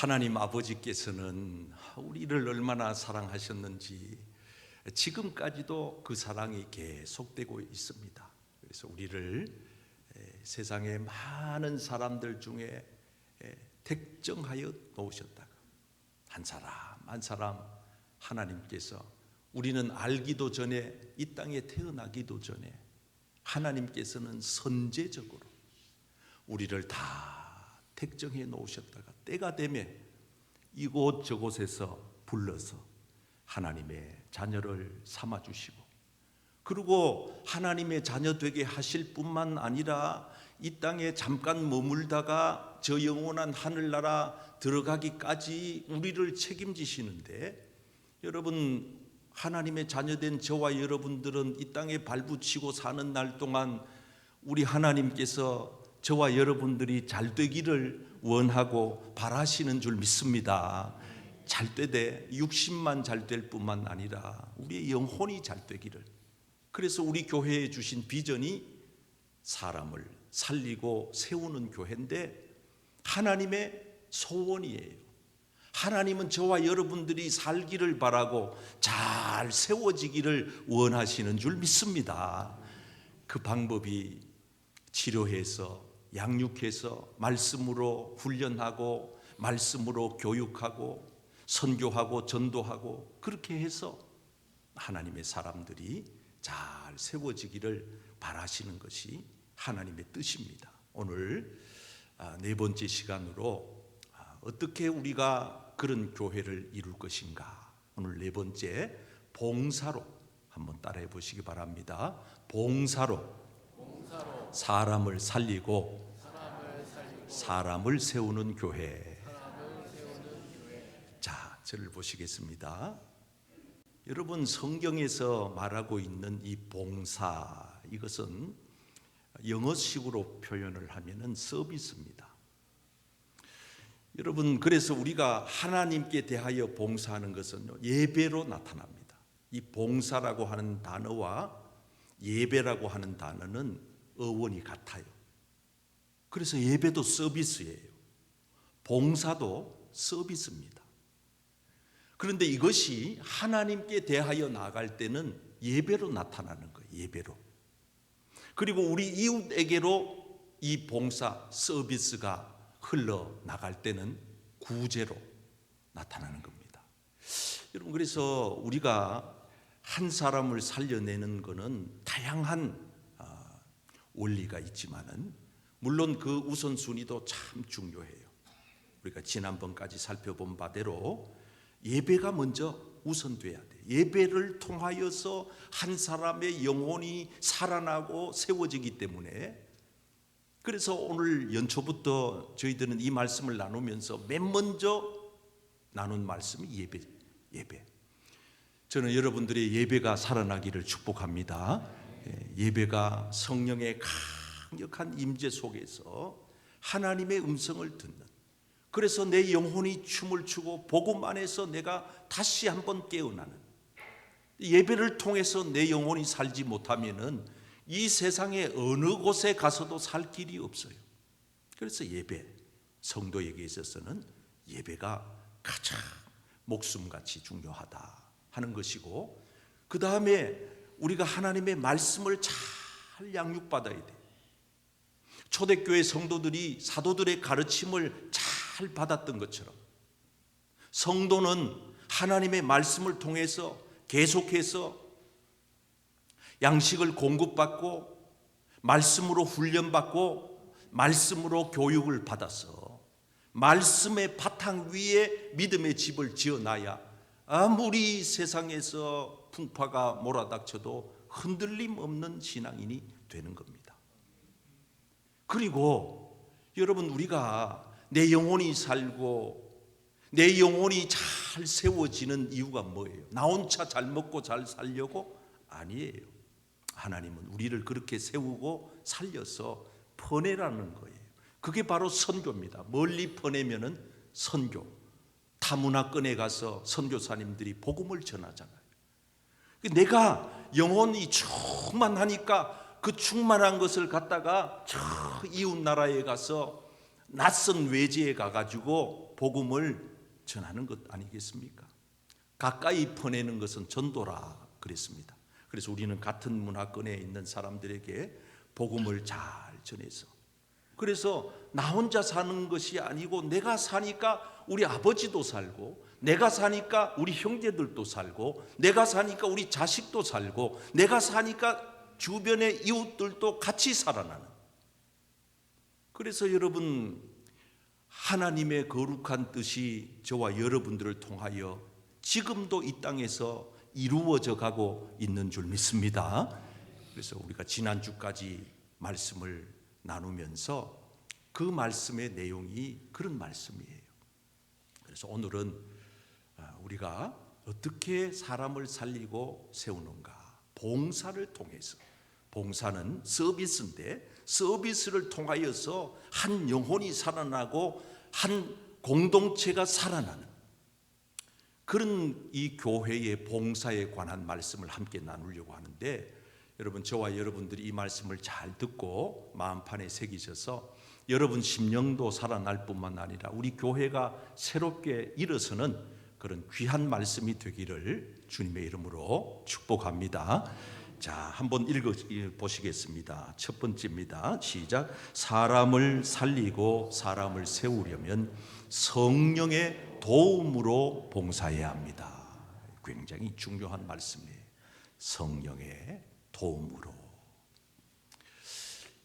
하나님 아버지께서는 우리를 얼마나 사랑하셨는지 지금까지도 그 사랑이 계속되고 있습니다. 그래서 우리를 세상의 많은 사람들 중에 택정하여 놓으셨다가 한 사람 한 사람 하나님께서 우리는 알기도 전에 이 땅에 태어나기도 전에 하나님께서는 선제적으로 우리를 다 택정해 놓으셨다가 때가 되면 이곳 저곳에서 불러서 하나님의 자녀를 삼아주시고, 그리고 하나님의 자녀 되게 하실 뿐만 아니라 이 땅에 잠깐 머물다가 저 영원한 하늘나라 들어가기까지 우리를 책임지시는데, 여러분 하나님의 자녀된 저와 여러분들은 이 땅에 발붙이고 사는 날 동안 우리 하나님께서 저와 여러분들이 잘 되기를 원하고 바라시는 줄 믿습니다. 잘 되되 육신만 잘 될 뿐만 아니라 우리의 영혼이 잘 되기를. 그래서 우리 교회에 주신 비전이 사람을 살리고 세우는 교회인데 하나님의 소원이에요. 하나님은 저와 여러분들이 살기를 바라고 잘 세워지기를 원하시는 줄 믿습니다. 그 방법이 치료해서 양육해서 말씀으로 훈련하고 말씀으로 교육하고 선교하고 전도하고, 그렇게 해서 하나님의 사람들이 잘 세워지기를 바라시는 것이 하나님의 뜻입니다. 오늘 네 번째 시간으로 어떻게 우리가 그런 교회를 이룰 것인가, 오늘 네 번째 봉사로 한번 따라해 보시기 바랍니다. 봉사로 사람을 살리고 사람을 세우는 교회. 자, 저를 보시겠습니다. 여러분 성경에서 말하고 있는 이 봉사, 이것은 영어식으로 표현을 하면은 서비스입니다. 여러분, 그래서 우리가 하나님께 대하여 봉사하는 것은 예배로 나타납니다. 이 봉사라고 하는 단어와 예배라고 하는 단어는 어원이 같아요. 그래서 예배도 서비스예요. 봉사도 서비스입니다. 그런데 이것이 하나님께 대하여 나아갈 때는 예배로 나타나는 거예요. 예배로. 그리고 우리 이웃에게로 이 봉사 서비스가 흘러나갈 때는 구제로 나타나는 겁니다. 여러분, 그래서 우리가 한 사람을 살려내는 것은 다양한 원리가 있지만은 물론 그 우선순위도 참 중요해요. 우리가 지난번까지 살펴본 바대로 예배가 먼저 우선돼야 돼. 예배를 통하여서 한 사람의 영혼이 살아나고 세워지기 때문에, 그래서 오늘 연초부터 저희들은 이 말씀을 나누면서 맨 먼저 나눈 말씀이 예배. 저는 여러분들의 예배가 살아나기를 축복합니다. 예배가 성령의 강력한 임재 속에서 하나님의 음성을 듣는, 그래서 내 영혼이 춤을 추고 복음 안에서 내가 다시 한번 깨어나는, 예배를 통해서 내 영혼이 살지 못하면은 이 세상의 어느 곳에 가서도 살 길이 없어요. 그래서 예배, 성도에게 있어서는 예배가 가장 목숨같이 중요하다 하는 것이고, 그 다음에 우리가 하나님의 말씀을 잘 양육받아야 돼. 초대교회 성도들이 사도들의 가르침을 잘 받았던 것처럼 성도는 하나님의 말씀을 통해서 계속해서 양식을 공급받고 말씀으로 훈련받고 말씀으로 교육을 받아서 말씀의 바탕 위에 믿음의 집을 지어놔야 아무리 세상에서 풍파가 몰아닥쳐도 흔들림 없는 신앙인이 되는 겁니다. 그리고 여러분, 우리가 내 영혼이 살고 내 영혼이 잘 세워지는 이유가 뭐예요? 나 혼자 잘 먹고 잘 살려고? 아니에요. 하나님은 우리를 그렇게 세우고 살려서 퍼내라는 거예요. 그게 바로 선교입니다. 멀리 퍼내면은 선교. 타문화권에 가서 선교사님들이 복음을 전하잖아요. 내가 영혼이 충만하니까 그 충만한 것을 갖다가 저 이웃 나라에 가서 낯선 외지에 가가지고 복음을 전하는 것 아니겠습니까? 가까이 퍼내는 것은 전도라 그랬습니다. 그래서 우리는 같은 문화권에 있는 사람들에게 복음을 잘 전해서, 그래서 나 혼자 사는 것이 아니고 내가 사니까 우리 아버지도 살고, 내가 사니까 우리 형제들도 살고, 내가 사니까 우리 자식도 살고, 내가 사니까 주변의 이웃들도 같이 살아나는. 그래서 여러분, 하나님의 거룩한 뜻이 저와 여러분들을 통하여 지금도 이 땅에서 이루어져 가고 있는 줄 믿습니다. 그래서 우리가 지난주까지 말씀을 나누면서 그 말씀의 내용이 그런 말씀이에요. 그래서 오늘은 우리가 어떻게 사람을 살리고 세우는가, 봉사를 통해서. 봉사는 서비스인데 서비스를 통하여서 한 영혼이 살아나고 한 공동체가 살아나는 그런 이 교회의 봉사에 관한 말씀을 함께 나누려고 하는데, 여러분, 저와 여러분들이 이 말씀을 잘 듣고 마음판에 새기셔서 여러분 심령도 살아날 뿐만 아니라 우리 교회가 새롭게 일어서는 그런 귀한 말씀이 되기를 주님의 이름으로 축복합니다. 자, 한번 읽어보시겠습니다. 첫 번째입니다. 시작. 사람을 살리고 사람을 세우려면 성령의 도움으로 봉사해야 합니다. 굉장히 중요한 말씀이에요. 성령의 도움으로.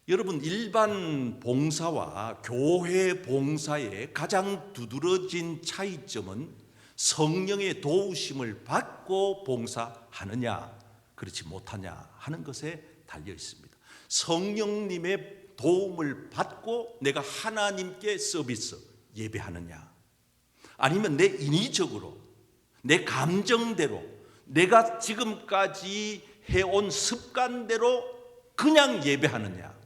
여러분, 일반 봉사와 교회 봉사의 가장 두드러진 차이점은 성령의 도우심을 받고 봉사하느냐 그렇지 못하냐 하는 것에 달려 있습니다. 성령님의 도움을 받고 내가 하나님께 서비스 예배하느냐, 아니면 내 인위적으로 내 감정대로 내가 지금까지 해온 습관대로 그냥 예배하느냐.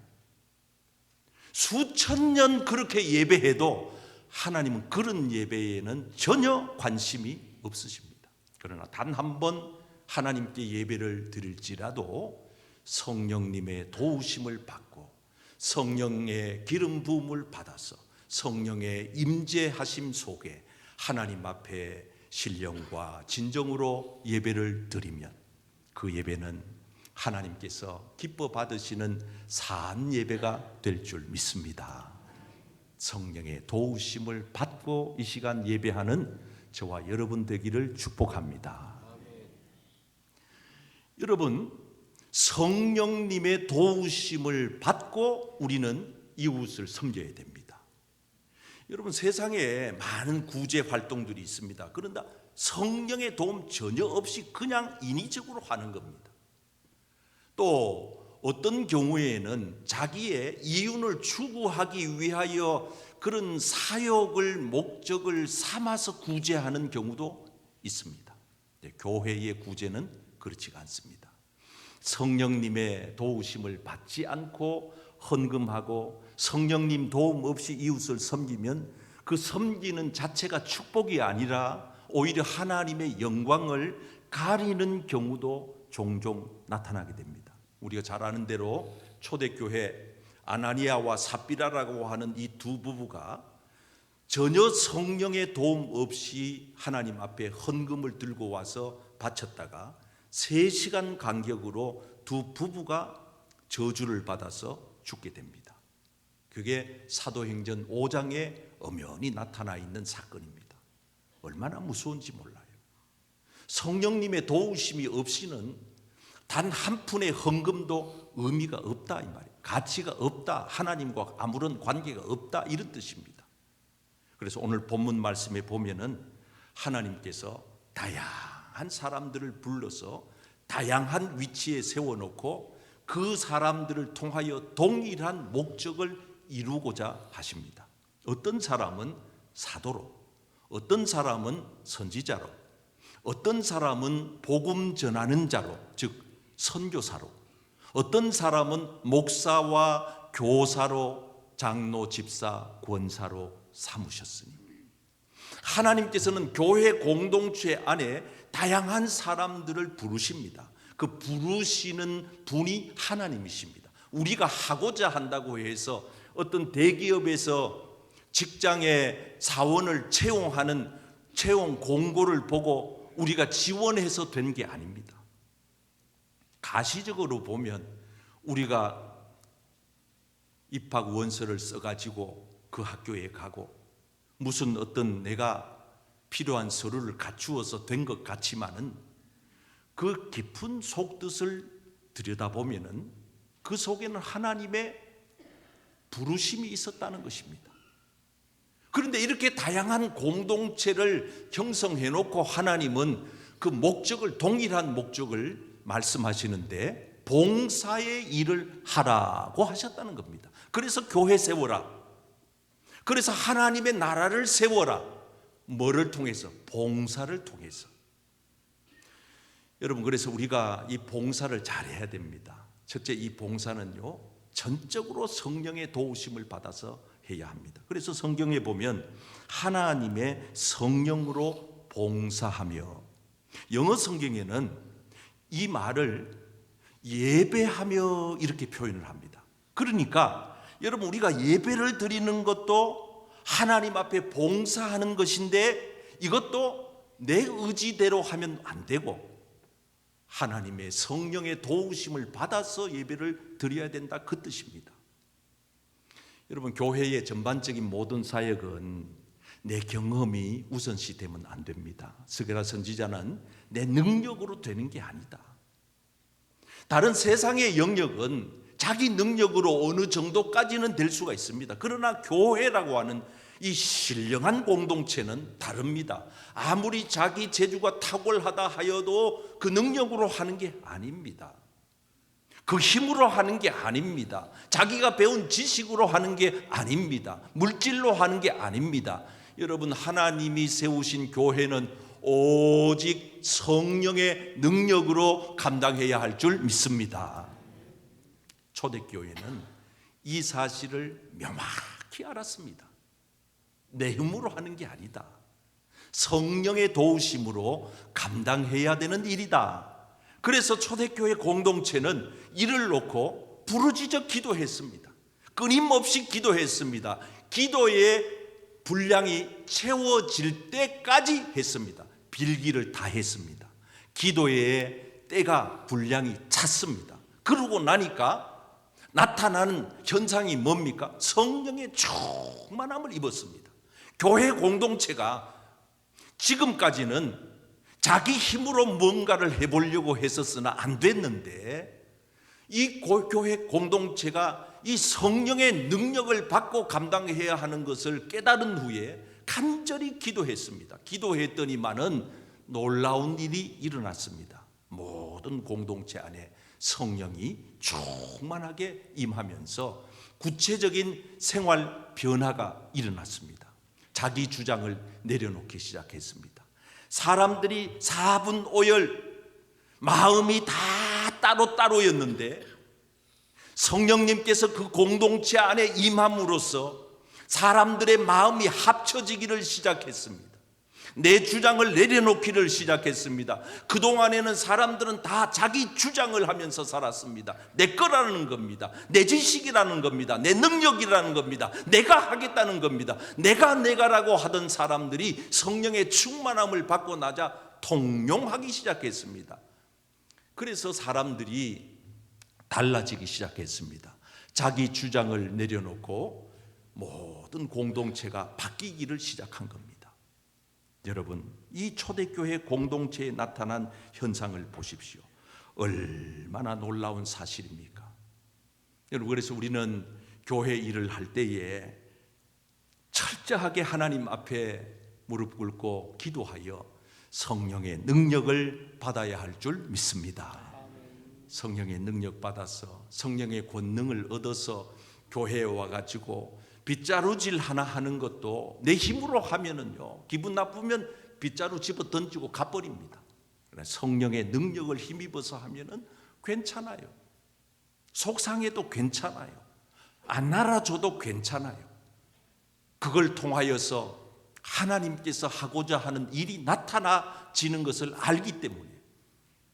수천 년 그렇게 예배해도 하나님은 그런 예배에는 전혀 관심이 없으십니다. 그러나 단 한 번 하나님께 예배를 드릴지라도 성령님의 도우심을 받고 성령의 기름 부음을 받아서 성령의 임재하심 속에 하나님 앞에 신령과 진정으로 예배를 드리면 그 예배는 하나님께서 기뻐 받으시는 산 예배가 될 줄 믿습니다. 성령의 도우심을 받고 이 시간 예배하는 저와 여러분 되기를 축복합니다. 여러분, 성령님의 도우심을 받고 우리는 이웃을 섬겨야 됩니다. 여러분, 세상에 많은 구제 활동들이 있습니다. 그런데 성령의 도움 전혀 없이 그냥 인위적으로 하는 겁니다. 또 어떤 경우에는 자기의 이윤을 추구하기 위하여 그런 사역을 목적을 삼아서 구제하는 경우도 있습니다. 교회의 구제는 그렇지가 않습니다. 성령님의 도우심을 받지 않고 헌금하고 성령님 도움 없이 이웃을 섬기면 그 섬기는 자체가 축복이 아니라 오히려 하나님의 영광을 가리는 경우도 종종 나타나게 됩니다. 우리가 잘 아는 대로 초대교회 아나니아와 삽비라라고 하는 이 두 부부가 전혀 성령의 도움 없이 하나님 앞에 헌금을 들고 와서 바쳤다가 3시간 간격으로 두 부부가 저주를 받아서 죽게 됩니다. 그게 사도행전 5장에 엄연히 나타나 있는 사건입니다. 얼마나 무서운지 몰라요. 성령님의 도우심이 없이는 단 한 푼의 헌금도 의미가 없다 이 말이에요. 가치가 없다, 하나님과 아무런 관계가 없다 이런 뜻입니다. 그래서 오늘 본문 말씀에 보면은 하나님께서 다양한 사람들을 불러서 다양한 위치에 세워놓고 그 사람들을 통하여 동일한 목적을 이루고자 하십니다. 어떤 사람은 사도로, 어떤 사람은 선지자로, 어떤 사람은 복음 전하는 자로, 즉 선교사로, 어떤 사람은 목사와 교사로, 장로, 집사, 권사로 삼으셨으니 하나님께서는 교회 공동체 안에 다양한 사람들을 부르십니다. 그 부르시는 분이 하나님이십니다. 우리가 하고자 한다고 해서 어떤 대기업에서 직장의 사원을 채용하는 채용 공고를 보고 우리가 지원해서 된 게 아닙니다. 가시적으로 보면 우리가 입학 원서를 써가지고 그 학교에 가고 무슨 어떤 내가 필요한 서류를 갖추어서 된 것 같지만은 그 깊은 속뜻을 들여다보면은 그 속에는 하나님의 부르심이 있었다는 것입니다. 그런데 이렇게 다양한 공동체를 형성해 놓고 하나님은 그 목적을, 동일한 목적을 말씀하시는데 봉사의 일을 하라고 하셨다는 겁니다. 그래서 교회 세워라. 그래서 하나님의 나라를 세워라. 뭐를 통해서? 봉사를 통해서. 여러분, 그래서 우리가 이 봉사를 잘해야 됩니다. 첫째, 이 봉사는요 전적으로 성령의 도우심을 받아서 해야 합니다. 그래서 성경에 보면 하나님의 성령으로 봉사하며, 영어 성경에는 이 말을 예배하며 이렇게 표현을 합니다. 그러니까 여러분, 우리가 예배를 드리는 것도 하나님 앞에 봉사하는 것인데 이것도 내 의지대로 하면 안 되고 하나님의 성령의 도우심을 받아서 예배를 드려야 된다, 그 뜻입니다. 여러분, 교회의 전반적인 모든 사역은 내 경험이 우선시 되면 안 됩니다. 스게라 선지자는 내 능력으로 되는 게 아니다. 다른 세상의 영역은 자기 능력으로 어느 정도까지는 될 수가 있습니다. 그러나 교회라고 하는 이 신령한 공동체는 다릅니다. 아무리 자기 재주가 탁월하다 하여도 그 능력으로 하는 게 아닙니다. 그 힘으로 하는 게 아닙니다. 자기가 배운 지식으로 하는 게 아닙니다. 물질로 하는 게 아닙니다. 여러분, 하나님이 세우신 교회는 오직 성령의 능력으로 감당해야 할 줄 믿습니다. 초대교회는 이 사실을 명확히 알았습니다. 내 힘으로 하는 게 아니다. 성령의 도우심으로 감당해야 되는 일이다. 그래서 초대교회 공동체는 이를 놓고 부르짖어 기도했습니다. 끊임없이 기도했습니다. 기도의 분량이 채워질 때까지 했습니다. 빌기를 다 했습니다. 기도의 때가 분량이 찼습니다. 그러고 나니까 나타나는 현상이 뭡니까? 성령의 충만함을 입었습니다. 교회 공동체가 지금까지는 자기 힘으로 뭔가를 해보려고 했었으나 안 됐는데 이 교회 공동체가 이 성령의 능력을 받고 감당해야 하는 것을 깨달은 후에 간절히 기도했습니다. 기도했더니만은 놀라운 일이 일어났습니다. 모든 공동체 안에 성령이 충만하게 임하면서 구체적인 생활 변화가 일어났습니다. 자기 주장을 내려놓기 시작했습니다. 사람들이 4분 5열 마음이 다 따로따로였는데 성령님께서 그 공동체 안에 임함으로써 사람들의 마음이 합쳐지기를 시작했습니다. 내 주장을 내려놓기를 시작했습니다. 그동안에는 사람들은 다 자기 주장을 하면서 살았습니다. 내 거라는 겁니다. 내 지식이라는 겁니다. 내 능력이라는 겁니다. 내가 하겠다는 겁니다. 내가라고 하던 사람들이 성령의 충만함을 받고 나자 통용하기 시작했습니다. 그래서 사람들이 달라지기 시작했습니다. 자기 주장을 내려놓고 모든 공동체가 바뀌기를 시작한 겁니다. 여러분, 이 초대교회 공동체에 나타난 현상을 보십시오. 얼마나 놀라운 사실입니까? 여러분, 그래서 우리는 교회 일을 할 때에 철저하게 하나님 앞에 무릎 꿇고 기도하여 성령의 능력을 받아야 할 줄 믿습니다. 성령의 능력 받아서 성령의 권능을 얻어서 교회에 와가지고 빗자루질 하나 하는 것도 내 힘으로 하면은요, 기분 나쁘면 빗자루 집어 던지고 가버립니다. 성령의 능력을 힘입어서 하면은 괜찮아요. 속상해도 괜찮아요. 안 알아줘도 괜찮아요. 그걸 통하여서 하나님께서 하고자 하는 일이 나타나지는 것을 알기 때문에,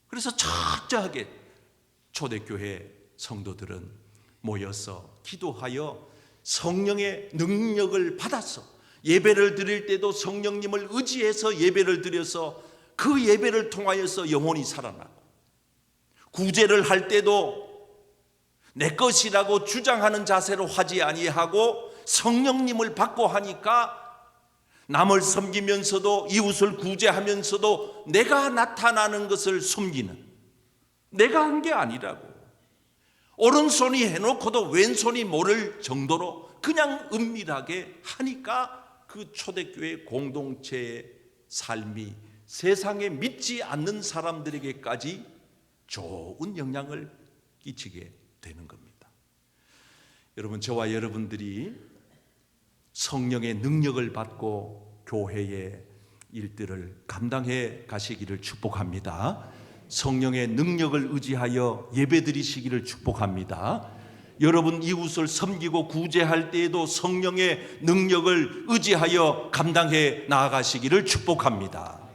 그래서 철저하게 초대교회 성도들은 모여서 기도하여 성령의 능력을 받아서 예배를 드릴 때도 성령님을 의지해서 예배를 드려서 그 예배를 통하여서 영혼이 살아나고, 구제를 할 때도 내 것이라고 주장하는 자세로 하지 아니하고 성령님을 받고 하니까 남을 섬기면서도 이웃을 구제하면서도 내가 나타나는 것을 숨기는, 내가 한 게 아니라고, 오른손이 해놓고도 왼손이 모를 정도로 그냥 은밀하게 하니까 그 초대교회 공동체의 삶이 세상에 믿지 않는 사람들에게까지 좋은 영향을 끼치게 되는 겁니다. 여러분, 저와 여러분들이 성령의 능력을 받고 교회의 일들을 감당해 가시기를 축복합니다. 성령의 능력을 의지하여 예배드리시기를 축복합니다. 여러분, 이웃을 섬기고 구제할 때에도 성령의 능력을 의지하여 감당해 나아가시기를 축복합니다.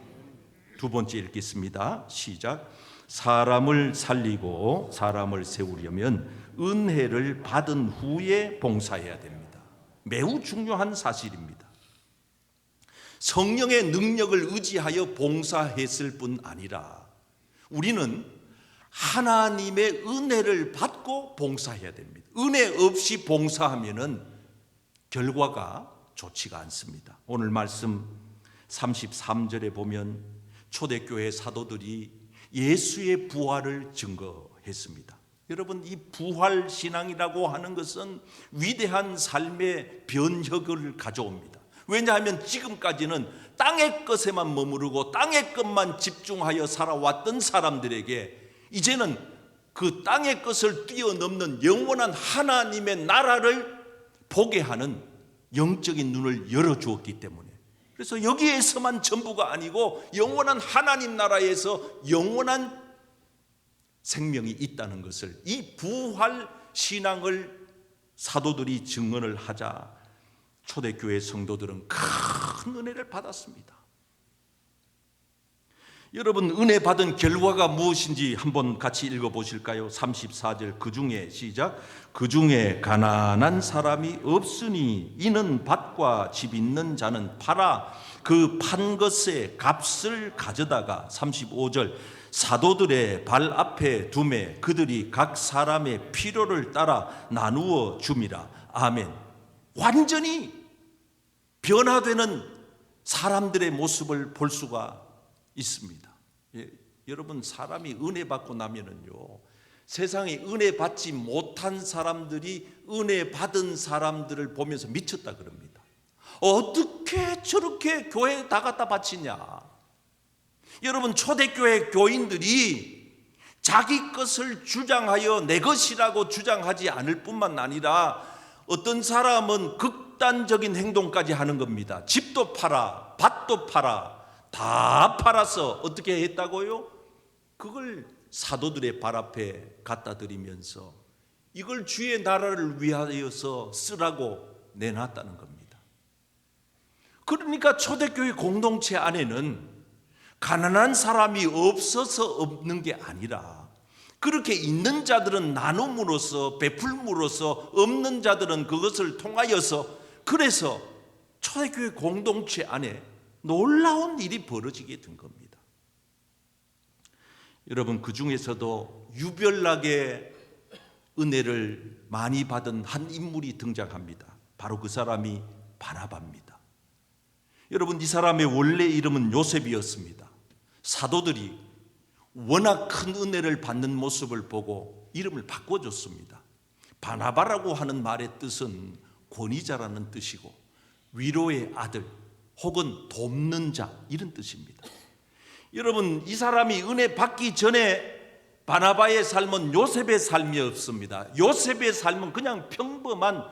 두 번째 읽겠습니다. 시작. 사람을 살리고 사람을 세우려면 은혜를 받은 후에 봉사해야 됩니다. 매우 중요한 사실입니다. 성령의 능력을 의지하여 봉사했을 뿐 아니라 우리는 하나님의 은혜를 받고 봉사해야 됩니다. 은혜 없이 봉사하면은 결과가 좋지가 않습니다. 오늘 말씀 33절에 보면 초대교회 사도들이 예수의 부활을 증거했습니다. 여러분, 이 부활 신앙이라고 하는 것은 위대한 삶의 변혁을 가져옵니다. 왜냐하면 지금까지는 땅의 것에만 머무르고 땅의 것만 집중하여 살아왔던 사람들에게 이제는 그 땅의 것을 뛰어넘는 영원한 하나님의 나라를 보게 하는 영적인 눈을 열어주었기 때문에, 그래서 여기에서만 전부가 아니고 영원한 하나님 나라에서 영원한 생명이 있다는 것을, 이 부활 신앙을 사도들이 증언을 하자 초대교회 성도들은 큰 은혜를 받았습니다. 여러분, 은혜 받은 결과가 무엇인지 한번 같이 읽어보실까요? 34절 그 중에 시작. 그 중에 가난한 사람이 없으니 이는 밭과 집 있는 자는 팔아 그 판 것의 값을 가져다가 35절 사도들의 발 앞에 두매 그들이 각 사람의 필요를 따라 나누어 줌이라. 아멘. 완전히 변화되는 사람들의 모습을 볼 수가 있습니다. 예, 여러분, 사람이 은혜 받고 나면은요, 세상에 은혜 받지 못한 사람들이 은혜 받은 사람들을 보면서 미쳤다 그럽니다. 어떻게 저렇게 교회에 다 갖다 바치냐. 여러분, 초대교회 교인들이 자기 것을 주장하여 내 것이라고 주장하지 않을 뿐만 아니라 어떤 사람은 극단적인 행동까지 하는 겁니다. 집도 팔아, 밭도 팔아, 다 팔아서 어떻게 했다고요? 그걸 사도들의 발 앞에 갖다 드리면서 이걸 주의 나라를 위하여서 쓰라고 내놨다는 겁니다. 그러니까 초대교회 공동체 안에는 가난한 사람이 없어서 없는 게 아니라 그렇게 있는 자들은 나눔으로써 베풀므로써 없는 자들은 그것을 통하여서, 그래서 초대교회 공동체 안에 놀라운 일이 벌어지게 된 겁니다. 여러분, 그 중에서도 유별나게 은혜를 많이 받은 한 인물이 등장합니다. 바로 그 사람이 바나바입니다. 여러분, 이 사람의 원래 이름은 요셉이었습니다. 사도들이 워낙 큰 은혜를 받는 모습을 보고 이름을 바꿔줬습니다. 바나바라고 하는 말의 뜻은 권위자라는 뜻이고 위로의 아들 혹은 돕는 자, 이런 뜻입니다. 여러분, 이 사람이 은혜 받기 전에 바나바의 삶은 요셉의 삶이었습니다. 요셉의 삶은 그냥 평범한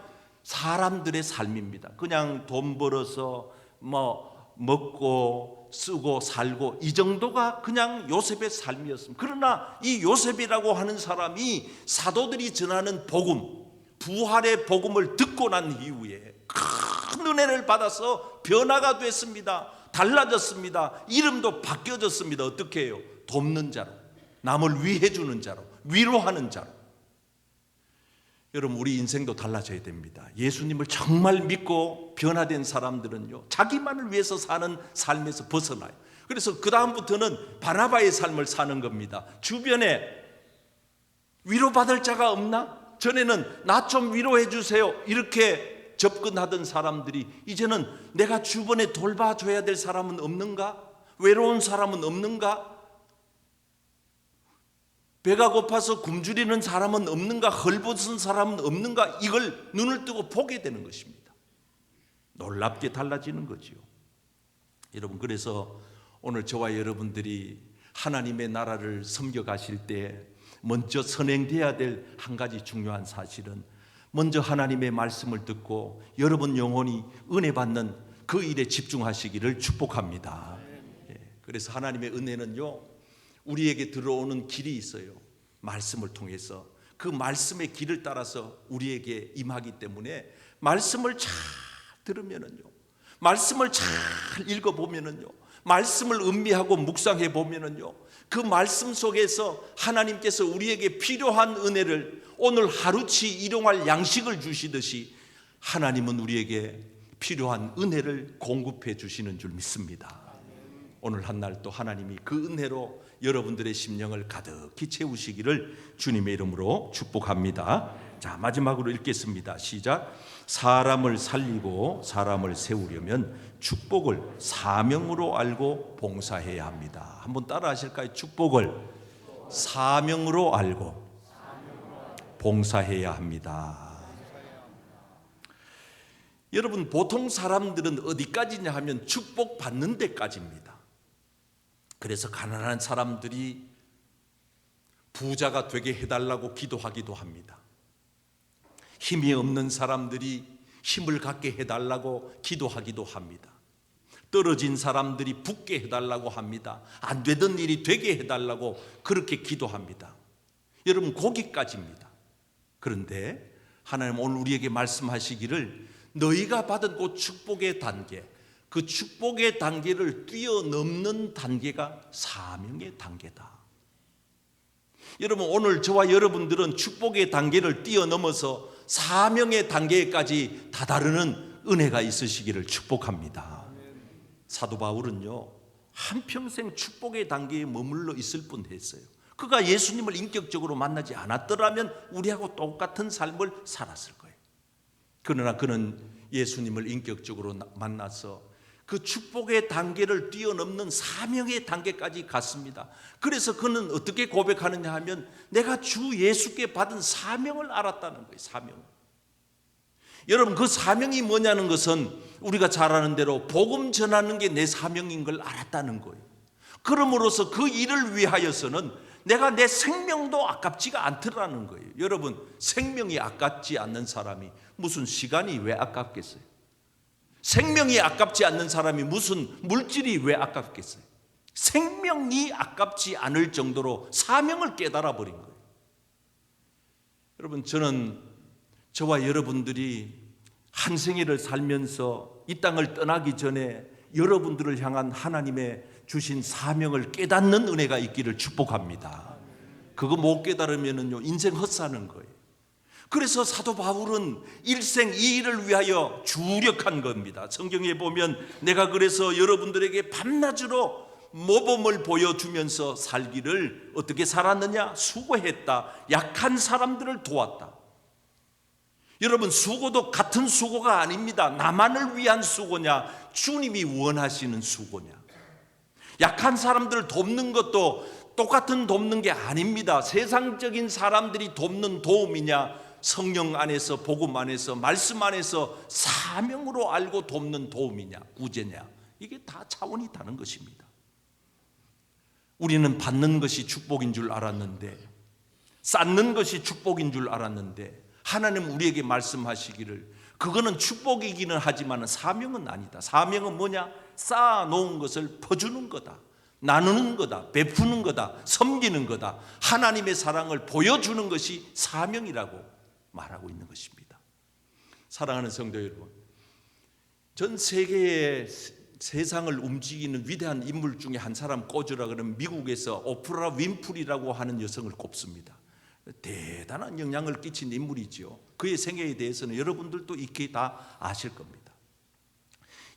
사람들의 삶입니다. 그냥 돈 벌어서 먹고 쓰고 살고 이 정도가 그냥 요셉의 삶이었습니다. 그러나 이 요셉이라고 하는 사람이 사도들이 전하는 복음, 부활의 복음을 듣고 난 이후에 큰 은혜를 받아서 변화가 됐습니다. 달라졌습니다. 이름도 바뀌어졌습니다. 어떻게 해요? 돕는 자로, 남을 위해 주는 자로, 위로하는 자로. 여러분, 우리 인생도 달라져야 됩니다. 예수님을 정말 믿고 변화된 사람들은요, 자기만을 위해서 사는 삶에서 벗어나요. 그래서 그 다음부터는 바나바의 삶을 사는 겁니다. 주변에 위로받을 자가 없나? 전에는 나 좀 위로해 주세요 이렇게 접근하던 사람들이 이제는 내가 주변에 돌봐줘야 될 사람은 없는가? 외로운 사람은 없는가? 배가 고파서 굶주리는 사람은 없는가? 헐벗은 사람은 없는가? 이걸 눈을 뜨고 보게 되는 것입니다. 놀랍게 달라지는 거지요. 여러분, 그래서 오늘 저와 여러분들이 하나님의 나라를 섬겨가실 때 먼저 선행돼야 될 한 가지 중요한 사실은, 먼저 하나님의 말씀을 듣고 여러분 영혼이 은혜 받는 그 일에 집중하시기를 축복합니다. 그래서 하나님의 은혜는요, 우리에게 들어오는 길이 있어요. 말씀을 통해서 그 말씀의 길을 따라서 우리에게 임하기 때문에 말씀을 잘 들으면은요, 말씀을 잘 읽어보면은요, 말씀을 음미하고 묵상해 보면은요, 그 말씀 속에서 하나님께서 우리에게 필요한 은혜를 오늘 하루치 일용할 양식을 주시듯이 하나님은 우리에게 필요한 은혜를 공급해 주시는 줄 믿습니다. 오늘 한날 또 하나님이 그 은혜로 여러분들의 심령을 가득히 채우시기를 주님의 이름으로 축복합니다. 자, 마지막으로 읽겠습니다. 시작. 사람을 살리고 사람을 세우려면 축복을 사명으로 알고 봉사해야 합니다. 한번 따라 하실까요? 축복을 사명으로 알고 봉사해야 합니다. 여러분, 보통 사람들은 어디까지냐 하면 축복 받는 데까지입니다. 그래서 가난한 사람들이 부자가 되게 해달라고 기도하기도 합니다. 힘이 없는 사람들이 힘을 갖게 해달라고 기도하기도 합니다. 떨어진 사람들이 붙게 해달라고 합니다. 안 되던 일이 되게 해달라고 그렇게 기도합니다. 여러분, 거기까지입니다. 그런데 하나님 오늘 우리에게 말씀하시기를 너희가 받은 그 축복의 단계, 그 축복의 단계를 뛰어넘는 단계가 사명의 단계다. 여러분, 오늘 저와 여러분들은 축복의 단계를 뛰어넘어서 사명의 단계까지 다다르는 은혜가 있으시기를 축복합니다. 사도 바울은요, 한평생 축복의 단계에 머물러 있을 뻔했어요. 그가 예수님을 인격적으로 만나지 않았더라면 우리하고 똑같은 삶을 살았을 거예요. 그러나 그는 예수님을 인격적으로 만나서 그 축복의 단계를 뛰어넘는 사명의 단계까지 갔습니다. 그래서 그는 어떻게 고백하느냐 하면 내가 주 예수께 받은 사명을 알았다는 거예요. 사명. 여러분, 그 사명이 뭐냐는 것은 우리가 잘 아는 대로 복음 전하는 게 내 사명인 걸 알았다는 거예요. 그러므로서 그 일을 위하여서는 내가 내 생명도 아깝지가 않더라는 거예요. 여러분, 생명이 아깝지 않는 사람이 무슨 시간이 왜 아깝겠어요? 생명이 아깝지 않는 사람이 무슨 물질이 왜 아깝겠어요? 생명이 아깝지 않을 정도로 사명을 깨달아 버린 거예요. 여러분, 저는 저와 여러분들이 한 생애를 살면서 이 땅을 떠나기 전에 여러분들을 향한 하나님의 주신 사명을 깨닫는 은혜가 있기를 축복합니다. 그거 못 깨달으면요, 인생 헛사는 거예요. 그래서 사도 바울은 일생 이 일을 위하여 주력한 겁니다. 성경에 보면 내가 그래서 여러분들에게 밤낮으로 모범을 보여주면서 살기를 어떻게 살았느냐? 수고했다. 약한 사람들을 도왔다. 여러분, 수고도 같은 수고가 아닙니다. 나만을 위한 수고냐? 주님이 원하시는 수고냐? 약한 사람들을 돕는 것도 똑같은 돕는 게 아닙니다. 세상적인 사람들이 돕는 도움이냐? 성령 안에서, 복음 안에서, 말씀 안에서 사명으로 알고 돕는 도움이냐, 구제냐, 이게 다 차원이 다른 것입니다. 우리는 받는 것이 축복인 줄 알았는데, 쌓는 것이 축복인 줄 알았는데, 하나님 우리에게 말씀하시기를 그거는 축복이기는 하지만 사명은 아니다. 사명은 뭐냐? 쌓아놓은 것을 퍼주는 거다, 나누는 거다, 베푸는 거다, 섬기는 거다, 하나님의 사랑을 보여주는 것이 사명이라고 말하고 있는 것입니다. 사랑하는 성도 여러분, 전 세계의 세상을 움직이는 위대한 인물 중에 한 사람 꼽으라 그러면 미국에서 오프라 윈프리라고 하는 여성을 꼽습니다. 대단한 영향을 끼친 인물이죠. 그의 생애에 대해서는 여러분들도 익히 다 아실 겁니다.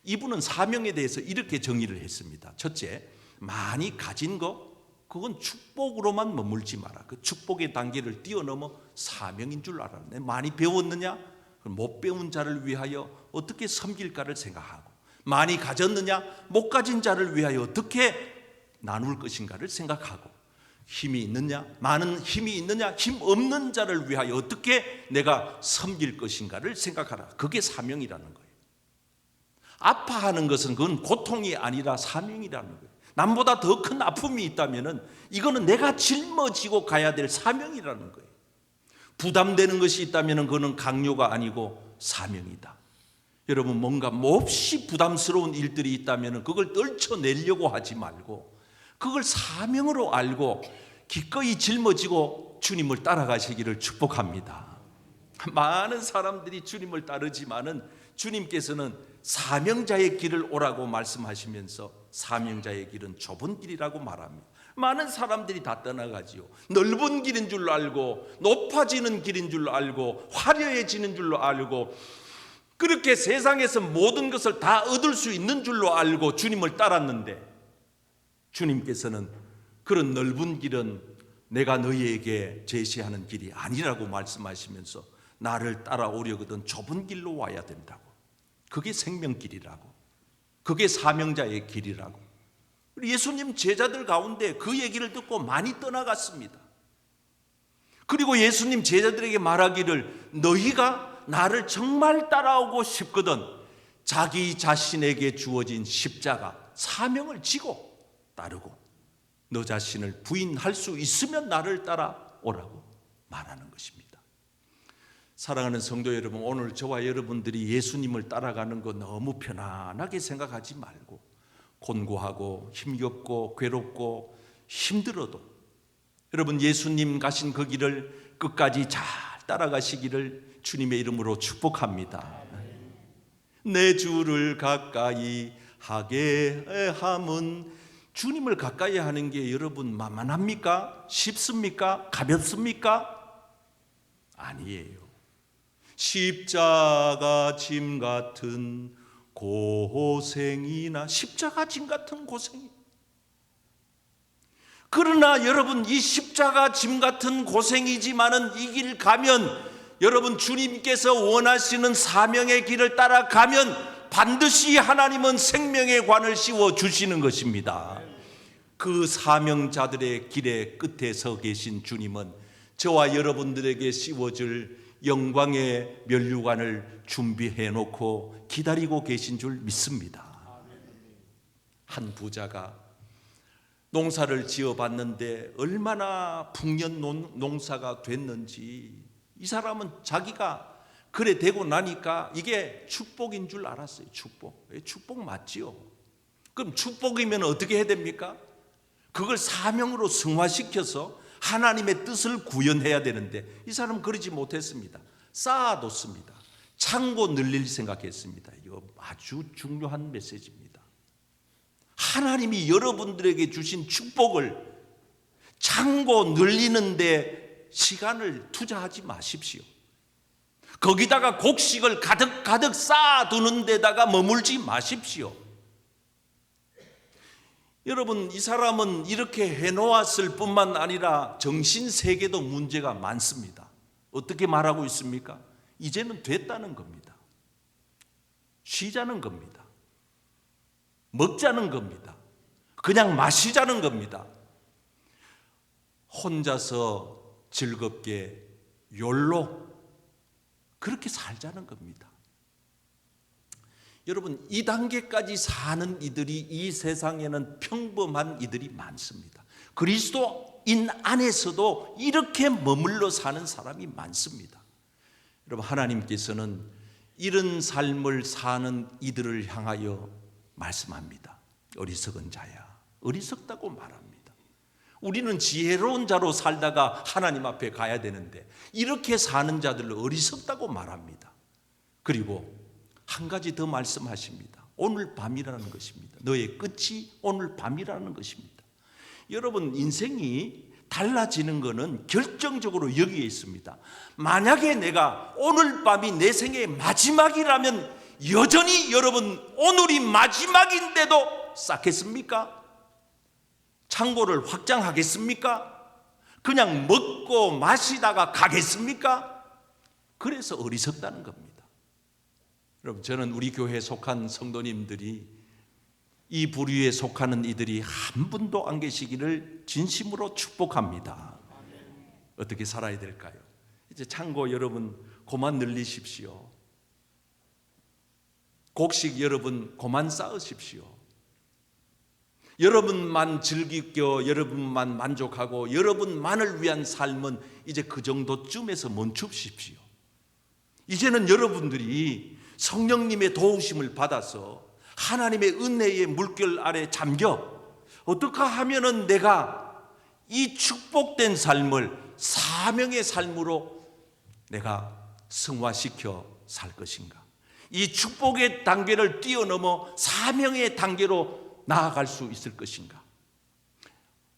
이분은 사명에 대해서 이렇게 정의를 했습니다. 첫째, 많이 가진 거 그건 축복으로만 머물지 마라. 그 축복의 단계를 뛰어넘어 사명인 줄 알아. 많이 배웠느냐? 못 배운 자를 위하여 어떻게 섬길까를 생각하고, 많이 가졌느냐? 못 가진 자를 위하여 어떻게 나눌 것인가를 생각하고, 힘이 있느냐? 많은 힘이 있느냐? 힘 없는 자를 위하여 어떻게 내가 섬길 것인가를 생각하라. 그게 사명이라는 거예요. 아파하는 것은 그건 고통이 아니라 사명이라는 거예요. 남보다 더 큰 아픔이 있다면 이거는 내가 짊어지고 가야 될 사명이라는 거예요. 부담되는 것이 있다면 그거는 강요가 아니고 사명이다. 여러분, 뭔가 몹시 부담스러운 일들이 있다면 그걸 떨쳐내려고 하지 말고 그걸 사명으로 알고 기꺼이 짊어지고 주님을 따라가시기를 축복합니다. 많은 사람들이 주님을 따르지만은 주님께서는 사명자의 길을 오라고 말씀하시면서 사명자의 길은 좁은 길이라고 말합니다. 많은 사람들이 다 떠나가지요. 넓은 길인 줄로 알고 높아지는 길인 줄로 알고 화려해지는 줄로 알고 그렇게 세상에서 모든 것을 다 얻을 수 있는 줄로 알고 주님을 따랐는데, 주님께서는 그런 넓은 길은 내가 너희에게 제시하는 길이 아니라고 말씀하시면서 나를 따라오려거든 좁은 길로 와야 된다고. 그게 생명길이라고, 그게 사명자의 길이라고. 예수님 제자들 가운데 그 얘기를 듣고 많이 떠나갔습니다. 그리고 예수님 제자들에게 말하기를, 너희가 나를 정말 따라오고 싶거든 자기 자신에게 주어진 십자가 사명을 지고 따르고 너 자신을 부인할 수 있으면 나를 따라오라고 말하는 것입니다. 사랑하는 성도 여러분, 오늘 저와 여러분들이 예수님을 따라가는 거 너무 편안하게 생각하지 말고 곤고하고 힘겹고 괴롭고 힘들어도 여러분 예수님 가신 그 길을 끝까지 잘 따라가시기를 주님의 이름으로 축복합니다. 내 주를 가까이 하게 함은, 주님을 가까이 하는 게 여러분 만만합니까? 쉽습니까? 가볍습니까? 아니에요. 십자가 짐 같은 고생이나, 십자가 짐 같은 고생이. 그러나 여러분, 이 십자가 짐 같은 고생이지만은 이 길 가면, 여러분 주님께서 원하시는 사명의 길을 따라가면 반드시 하나님은 생명의 관을 씌워 주시는 것입니다. 그 사명자들의 길의 끝에 서 계신 주님은 저와 여러분들에게 씌워줄 영광의 면류관을 준비해 놓고 기다리고 계신 줄 믿습니다. 한 부자가 농사를 지어봤는데 얼마나 풍년 농사가 됐는지, 이 사람은 자기가 그래 되고 나니까 이게 축복인 줄 알았어요. 축복 맞지요. 그럼 축복이면 어떻게 해야 됩니까? 그걸 사명으로 승화시켜서 하나님의 뜻을 구현해야 되는데 이 사람은 그러지 못했습니다. 쌓아뒀습니다. 창고 늘릴 생각했습니다. 이거 아주 중요한 메시지입니다. 하나님이 여러분들에게 주신 축복을 창고 늘리는데 시간을 투자하지 마십시오. 거기다가 곡식을 가득 쌓아두는 데다가 머물지 마십시오. 여러분, 이 사람은 이렇게 해놓았을 뿐만 아니라 정신세계도 문제가 많습니다. 어떻게 말하고 있습니까? 이제는 됐다는 겁니다. 쉬자는 겁니다. 먹자는 겁니다. 그냥 마시자는 겁니다. 혼자서 즐겁게 욜로 그렇게 살자는 겁니다. 여러분, 이 단계까지 사는 이들이 이 세상에는 평범한 이들이 많습니다. 그리스도인 안에서도 이렇게 머물러 사는 사람이 많습니다. 여러분, 하나님께서는 이런 삶을 사는 이들을 향하여 말씀합니다. 어리석은 자야, 어리석다고 말합니다. 우리는 지혜로운 자로 살다가 하나님 앞에 가야 되는데 이렇게 사는 자들을 어리석다고 말합니다. 그리고 한 가지 더 말씀하십니다. 오늘 밤이라는 것입니다. 너의 끝이 오늘 밤이라는 것입니다. 여러분, 인생이 달라지는 것은 결정적으로 여기에 있습니다. 만약에 내가 오늘 밤이 내 생애의 마지막이라면 여전히 여러분 오늘이 마지막인데도 쌓겠습니까? 창고를 확장하겠습니까? 그냥 먹고 마시다가 가겠습니까? 그래서 어리석다는 겁니다. 여러분, 저는 우리 교회에 속한 성도님들이 이 부류에 속하는 이들이 한 분도 안 계시기를 진심으로 축복합니다. 어떻게 살아야 될까요? 이제 창고 여러분 그만 늘리십시오. 곡식 여러분 그만 쌓으십시오. 여러분만 즐기고 여러분만 만족하고 여러분만을 위한 삶은 이제 그 정도쯤에서 멈추십시오. 이제는 여러분들이 성령님의 도우심을 받아서 하나님의 은혜의 물결 아래 잠겨 어떻게 하면은 내가 이 축복된 삶을 사명의 삶으로 내가 승화시켜 살 것인가? 이 축복의 단계를 뛰어넘어 사명의 단계로 나아갈 수 있을 것인가?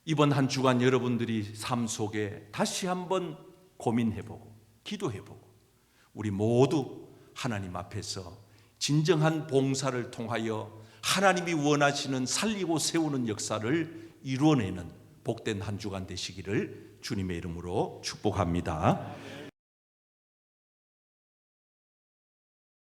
이번 한 주간 여러분들이 삶 속에 다시 한번 고민해보고 기도해보고 우리 모두 하나님 앞에서 진정한 봉사를 통하여 하나님이 원하시는 살리고 세우는 역사를 이루어내는 복된 한 주간 되시기를 주님의 이름으로 축복합니다.